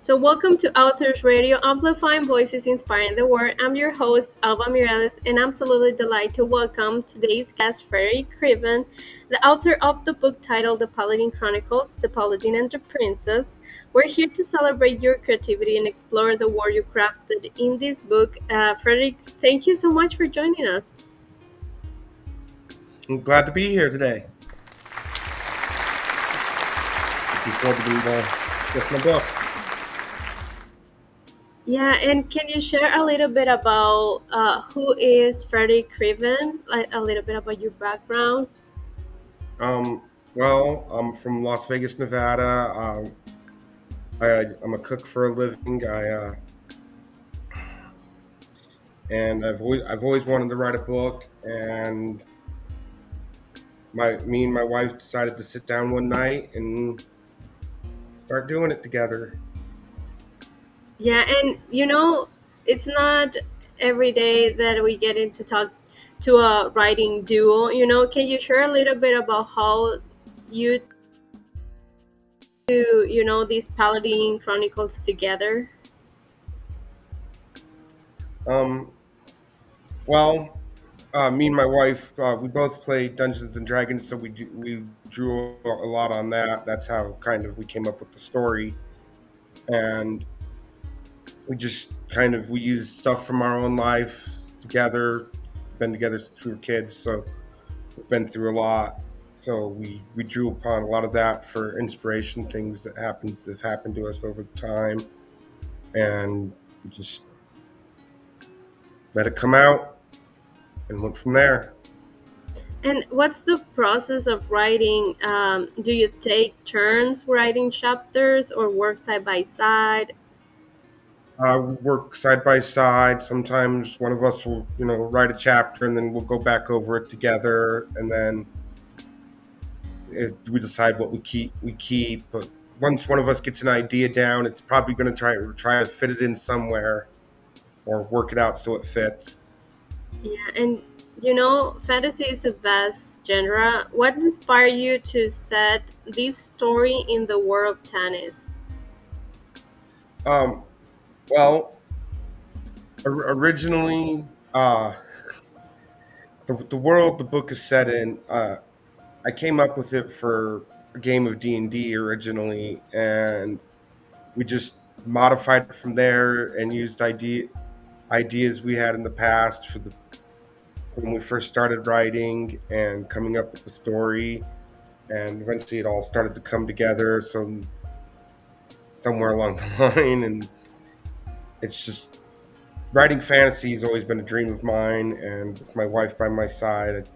So, welcome to Authors Radio, amplifying voices inspiring the world. I'm your host, Alba Mireles, and I'm absolutely delighted to welcome today's guest, Fred Caribben, the author of the book titled The Paladin Chronicles, The Paladin and the Princess. We're here to celebrate your creativity and explore the world you crafted in this book. Frederick, thank you so much for joining us. I'm glad to be here today. Looking forward to reading just my book. Yeah, and can you share a little bit about who is Frederick Caribben, like a little bit about your background? I'm from Las Vegas, Nevada. I'm a cook for a living. And I've always wanted to write a book. And me and my wife decided to sit down one night and start doing it together. Yeah, and it's not every day that we get into talk to a writing duo. Can you share a little bit about how you do, these Paladin Chronicles together? Um, well, Me and my wife, we both play Dungeons and Dragons, so we drew a lot on that. That's how kind of we came up with the story. And we just we use stuff from our own life together. Been together since we were kids, so we've been through a lot. So we drew upon a lot of that for inspiration, things that have happened to us over time, and we just let it come out and went from there. And what's the process of writing? Do you take turns writing chapters or work side by side? We work side by side. Sometimes one of us will, write a chapter, and then we'll go back over it together, and then if we decide what we keep. But once one of us gets an idea down, it's probably going to try to fit it in somewhere or work it out so it fits. Yeah, and fantasy is a vast genre. What inspired you to set this story in the world of tennis? Um, well, Originally, the world the book is set in, I came up with it for a game of D&D originally, and we just modified it from there and used ideas we had in the past for the when we first started writing and coming up with the story, and eventually it all started to come together somewhere along the line. And it's just writing fantasy has always been a dream of mine, and with my wife by my side,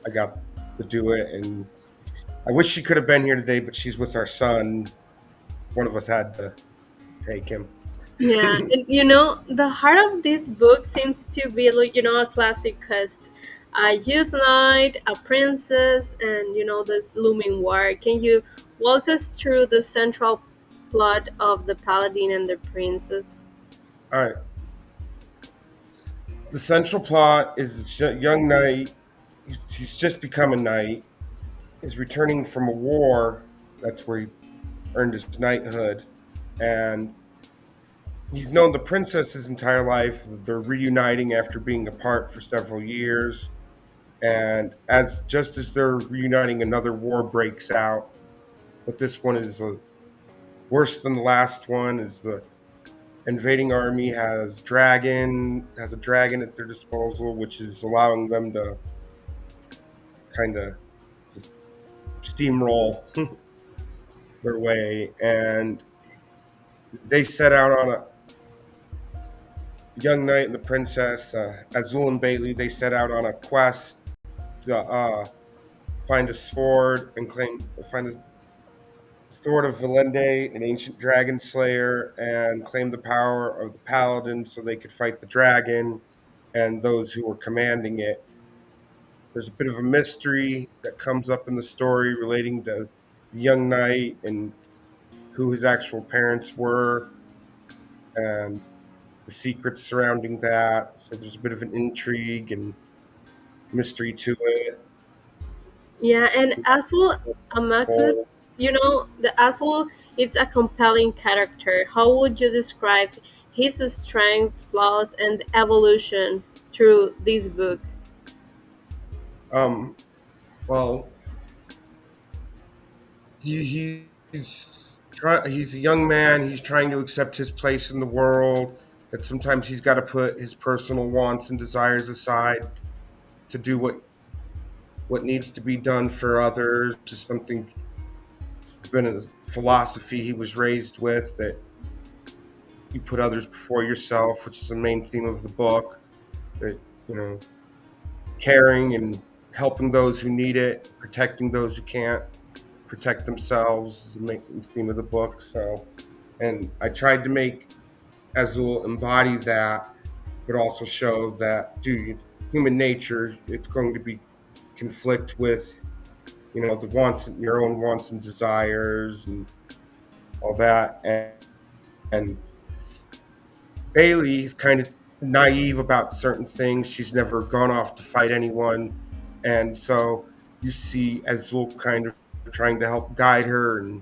I got to do it. And I wish she could have been here today, but she's with our son. One of us had to take him. Yeah, and the heart of this book seems to be like, a classic quest. A youth knight, a princess, and this looming war. Can you walk us through the central plot of the paladin and the princess? All right. The central plot is this young knight. He's just become a knight. Is returning from a war. That's where he earned his knighthood, and he's known the princess his entire life. They're reuniting after being apart for several years, and as just as they're reuniting, another war breaks out. But this one is worse than the last one. Is the invading army has a dragon at their disposal, which is allowing them to kind of steamroll their way. And they set out on a young knight and the princess, Azule and Bayleigh. They set out on a quest to find a sword and find a sword of Valende, an ancient dragon slayer, and claim the power of the Paladins so they could fight the dragon and those who were commanding it. There's a bit of a mystery that comes up in the story relating to the young knight and who his actual parents were and the secrets surrounding that. So there's a bit of an intrigue and mystery to it. Yeah, and Azule Amakus, Whole. The Azule is a compelling character. How would you describe his strengths, flaws, and evolution through this book? Um, well, he's a young man. He's trying to accept his place in the world. That sometimes he's got to put his personal wants and desires aside to do what needs to be done for others. Just something been a philosophy he was raised with, that you put others before yourself, which is the main theme of the book. That you know, caring and helping those who need it, protecting those who can't protect themselves is the main theme of the book. So, and I tried to make Azul embody that, but also show that, dude, human nature, it's going to be conflict with, the wants, your own wants and desires and all that. And Bailey's kind of naive about certain things. She's never gone off to fight anyone. And so you see Azul kind of trying to help guide her and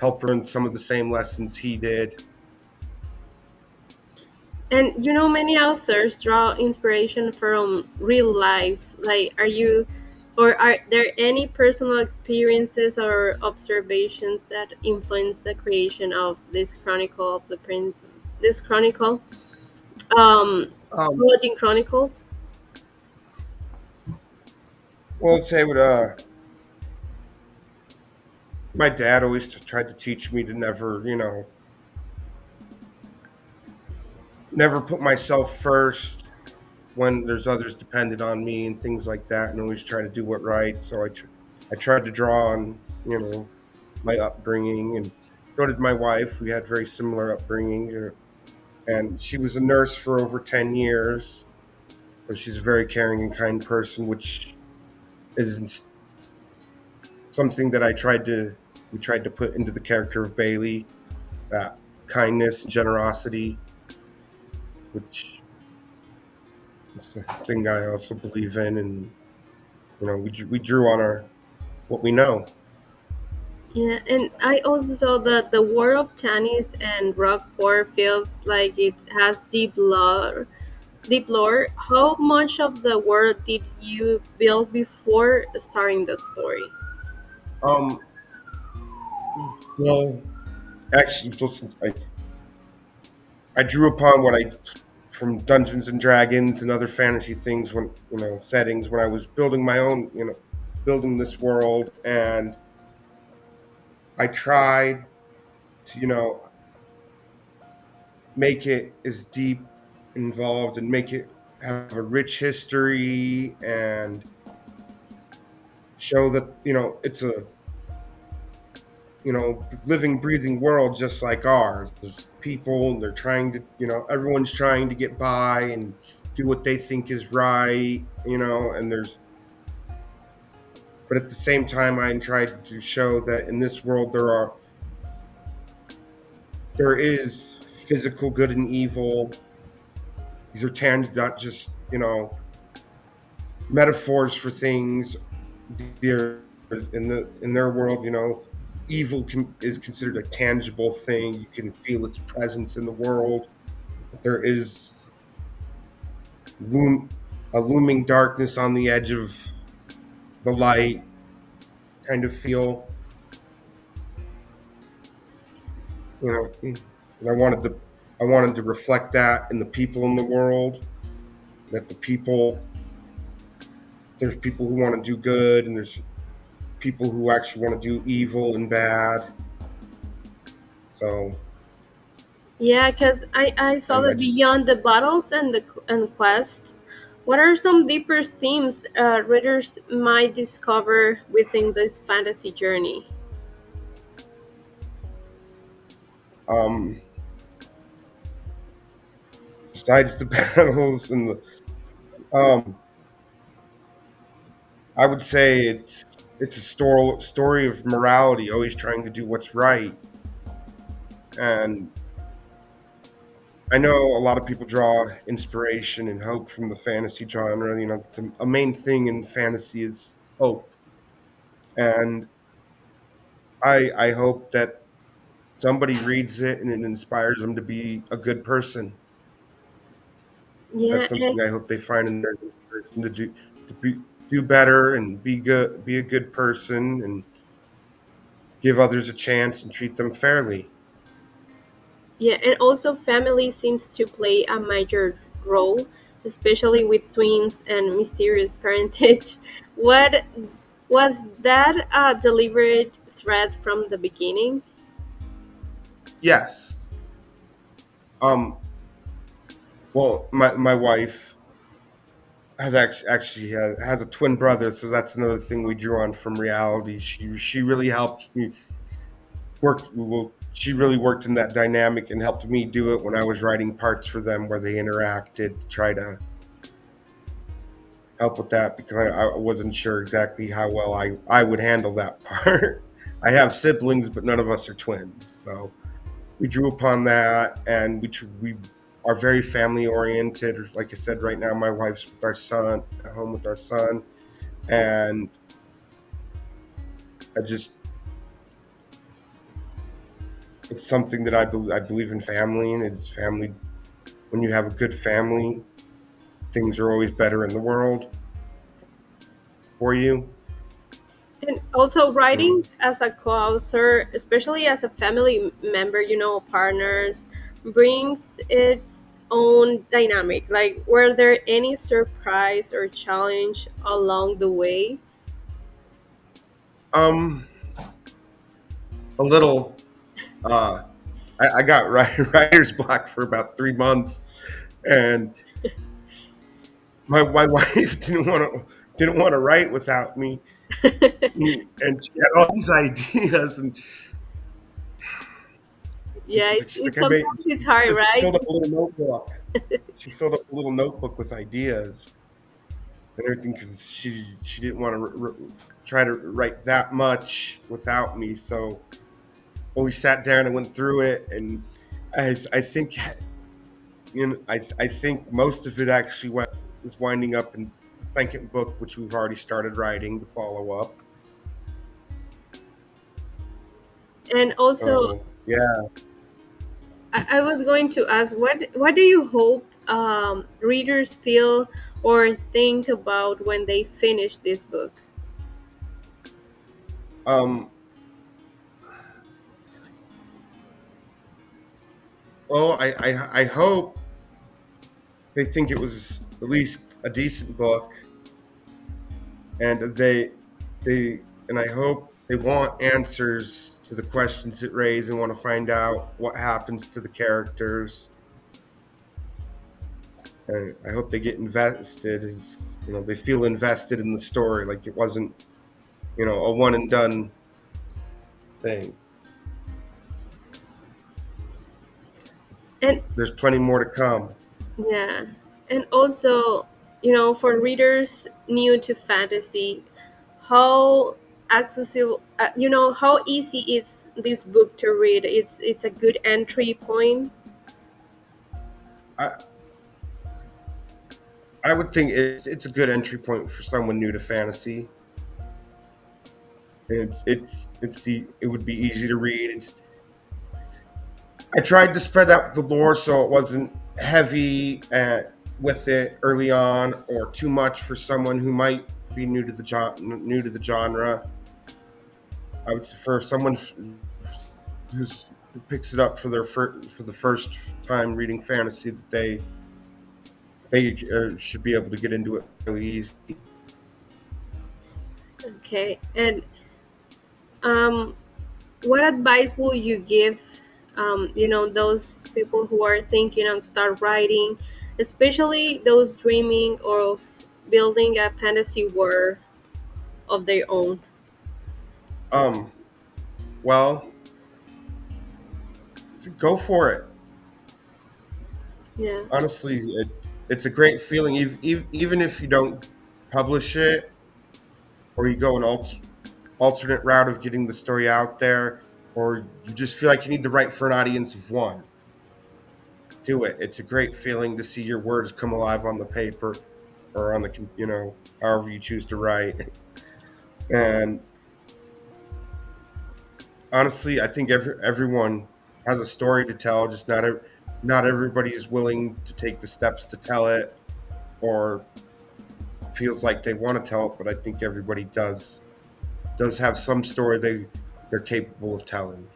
help her in some of the same lessons he did. And many authors draw inspiration from real life. Like, are there any personal experiences or observations that influence the creation of this chronicle of the print? This chronicle, um, Um, Paladin Chronicles. well, let's say what my dad always tried to teach me to never, never put myself first when there's others dependent on me and things like that, and always try to do what right. So I tried to draw on, my upbringing, and so did my wife. We had very similar upbringing, and she was a nurse for over 10 years. So she's a very caring and kind person, which is something that we tried to put into the character of Bailey, that kindness, generosity, which is something I also believe in, and we drew on our what we know. Yeah, and I also saw that the War of Tanis and Rockport feels like it has deep lore. Deep lore. How much of the world did you build before starting the story? Um, well, actually, so since I drew upon what I from Dungeons and Dragons and other fantasy things, when settings, when I was building my own, building this world, and I tried to make it as deep, involved, and make it have a rich history, and show that it's a living, breathing world just like ours. There's people, and they're trying to, everyone's trying to get by and do what they think is right, and but at the same time, I tried to show that in this world there is physical good and evil. These are not just, metaphors for things. There, in their world, evil is considered a tangible thing. You can feel its presence in the world. There is loom a looming darkness on the edge of the light kind of feel. And I wanted to reflect that in the people in the world. That the people there's people who want to do good, and there's people who actually want to do evil and bad. So Yeah, because I saw and I that just beyond the battles and quests, what are some deeper themes readers might discover within this fantasy journey? um besides the battles and um I would say it's a story of morality, always trying to do what's right. And I know a lot of people draw inspiration and hope from the fantasy genre. It's a main thing in fantasy is hope. And I hope that somebody reads it and it inspires them to be a good person. Yeah, That's something I hope they find in their person to be do better and be good, be a good person, and give others a chance and treat them fairly. yeah, and also family seems to play a major role, especially with twins and mysterious parentage. What was that a deliberate threat from the beginning? Yes. Um. Well, my wife has a twin brother, so that's another thing we drew on from reality. She really helped me work. Well, she really worked in that dynamic and helped me do it when I was writing parts for them where they interacted to try to help with that because I wasn't sure exactly how well I would handle that part. I have siblings, but none of us are twins, so we drew upon that, and we are very family oriented. Like I said, right now my wife's with our son, at home with our son, and I just it's something that I believe in family, and it's family. When you have a good family, things are always better in the world for you. And also, writing Mm. as a co-author, especially as a family member, partners, brings its own dynamic. Like, were there any surprise or challenge along the way? Um, a little. Uh, I got writer's block for about 3 months, and my wife didn't want to write without me, and she had all these ideas, and Yeah, she's it like, I made. sometimes it's hard, She right? filled up a little notebook. She filled up a little notebook with ideas and everything because she didn't want to try to write that much without me. So when we sat down and went through it, and I think I think most of it actually was winding up in the second book, which we've already started writing, the follow up. And also, So yeah. I was going to ask, what do you hope readers feel or think about when they finish this book? Um. Well, I hope they think it was at least a decent book, and they and I hope they want answers to the questions it raised and want to find out what happens to the characters. And I hope they get invested, as they feel invested in the story, like it wasn't a one and done thing. And There's plenty more to come. yeah, and also, for readers new to fantasy, how accessible, how easy is this book to read? It's a good entry point. I I would think it's a good entry point for someone new to fantasy. It would be easy to read. I tried to spread out the lore so it wasn't heavy with it early on, or too much for someone who might be new to the genre. I would for someone who picks it up for for the first time reading fantasy, that they should be able to get into it really easy. Okay, and um, what advice will you give, those people who are thinking on start writing, especially those dreaming of building a fantasy world of their own? Um, well, go for it. Yeah. Honestly, it's a great feeling, even if you don't publish it or you go an alternate route of getting the story out there, or you just feel like you need to write for an audience of one. Do it. It's a great feeling to see your words come alive on the paper or on however you choose to write. And honestly, I think everyone has a story to tell. Just not everybody is willing to take the steps to tell it, or feels like they want to tell it. But I think everybody does have some story they're capable of telling.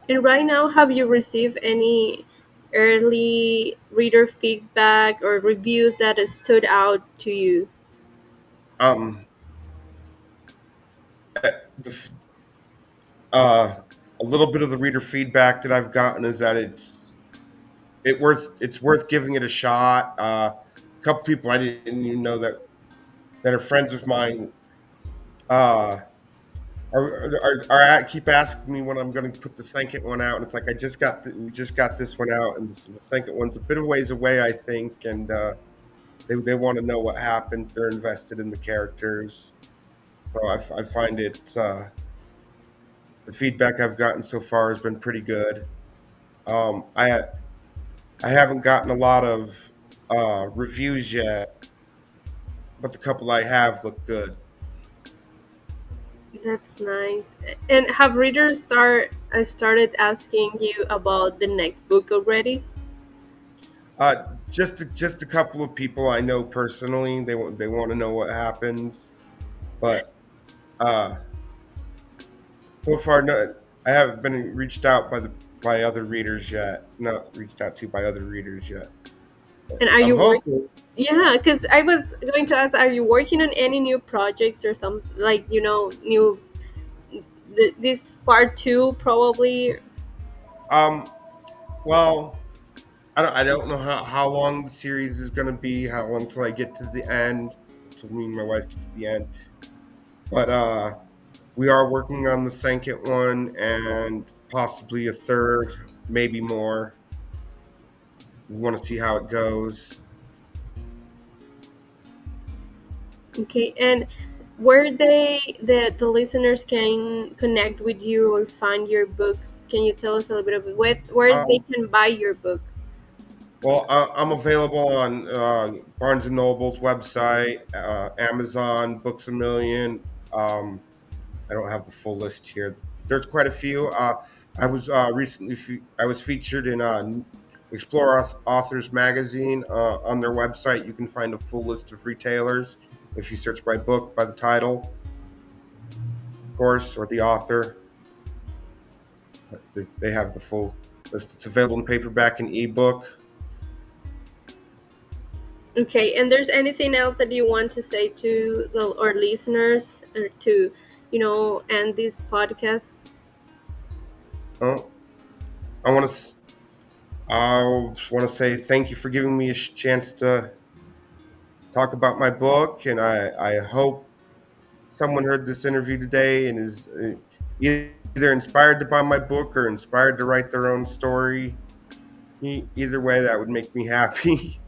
And right now, have you received any early reader feedback or reviews that stood out to you? Um, the, uh, a little bit of the reader feedback that I've gotten is that it's worth giving it a shot. A couple people I didn't even know that are friends of mine uh, keep asking me when I'm going to put the second one out, and it's like we just got this one out, and the second one's a bit of ways away, I think, and they want to know what happens. They're invested in the characters, so I find the feedback I've gotten so far has been pretty good. Um, I I haven't gotten a lot of reviews yet, but the couple I have look good. That's nice. And have readers started asking you about the next book already? Just a couple of people I know personally. They want to know what happens, but uh, so far, no, I haven't been reached out by other readers yet. Not reached out to by other readers yet. But And are I'm you working? hoping. Yeah, because I was going to ask, are you working on any new projects or some like new this part two probably? Um, well, I don't know how long the series is going to be. How long till I get to the end? Till me and my wife get to the end. But we are working on the second one and possibly a third, maybe more. We want to see how it goes. Okay, and where the listeners can connect with you or find your books? Can you tell us a little bit of where they Um, can buy your book? well, I'm available on Barnes and Noble's website, Amazon, Books a Million. Um, I don't have the full list here. There's quite a few. I was I was featured in Explore Authors magazine on their website. You can find a full list of retailers if you search by book by the title, of course, or the author. They have the full list. It's available in paperback and ebook. Okay, and there's anything else that you want to say to our listeners or to end this podcast? Uh, I want to I want to say thank you for giving me a chance to talk about my book, and I hope someone heard this interview today and is either inspired to buy my book or inspired to write their own story. Either way, that would make me happy.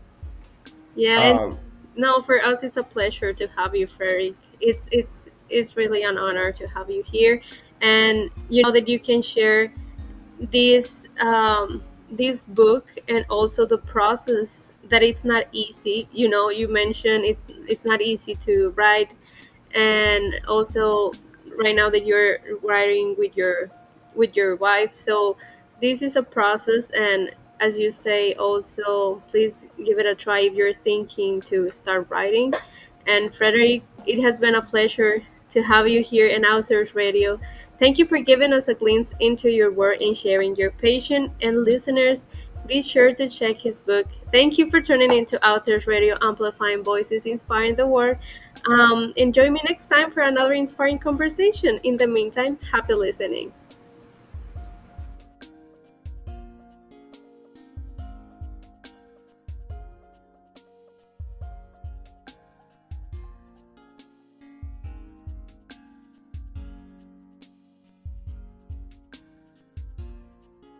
Yeah, and um, no, for us it's a pleasure to have you, Frederick. It's really an honor to have you here, and that you can share this book and also the process that it's not easy. You mentioned it's not easy to write, and also right now that you're writing with your wife, so this is a process. And as you say, also please give it a try if you're thinking to start writing. And Frederick, it has been a pleasure to have you here in Authors Radio. Thank you for giving us a glimpse into your work and sharing your passion. And listeners, be sure to check his book. Thank you for tuning into Authors Radio, amplifying voices, inspiring the world. Enjoy me next time for another inspiring conversation. In the meantime, happy listening.